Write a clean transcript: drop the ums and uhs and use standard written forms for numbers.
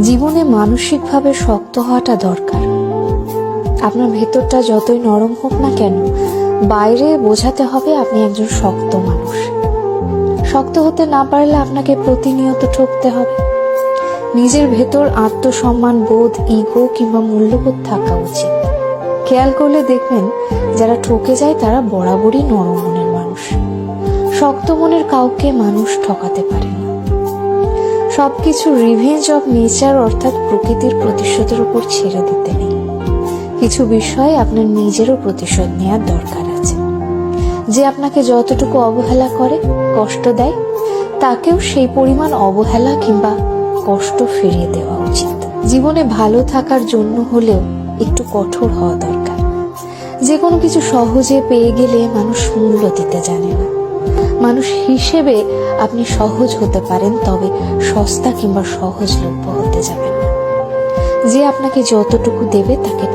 জীবনে মানসিকভাবে শক্ত হওয়াটা দরকার। আপনার ভেতরটা যতই নরম হোক না কেন, বাইরে বোঝাতে হবে আপনি একজন শক্ত মানুষ। শক্ত হতে না পারলে আপনাকে প্রতিনিয়ত ঠকতে হবে। নিজের ভেতর আত্মসম্মান বোধ, ইগো কিংবা মূল্যবোধ থাকা উচিত। খেয়াল করলে দেখবেন যারা ঠকে যায় তারা বরাবরই নরম মনের মানুষ। শক্ত মনের কাউকে মানুষ ঠকাতে পারে না। সবকিছু রিভেঞ্জ অফ নেচার অর্থাৎ প্রকৃতির প্রতিশোধের উপর ছেড়ে দিতে নেই। কিছু বিষয়ে আপনার নিজেরও প্রতিশোধ নেওয়ার দরকার আছে। যে আপনাকে যতটুকু অবহেলা করে, কষ্ট দেয়, তাকেও সেই পরিমাণ অবহেলা কিংবা কষ্ট ফিরিয়ে দেওয়া উচিত। জীবনে ভালো থাকার জন্য হলেও একটু কঠোর হওয়া দরকার। যে কোনো কিছু সহজে পেয়ে গেলে মানুষ মূল্য দিতে জানে না। মানুষ হিসেবে আপনি সহজ হতে পারেন, তবে সস্তা কিংবা সহজলভ্য হতে যাবেন না। যে আপনাকে যতটুকু দেবে তাকে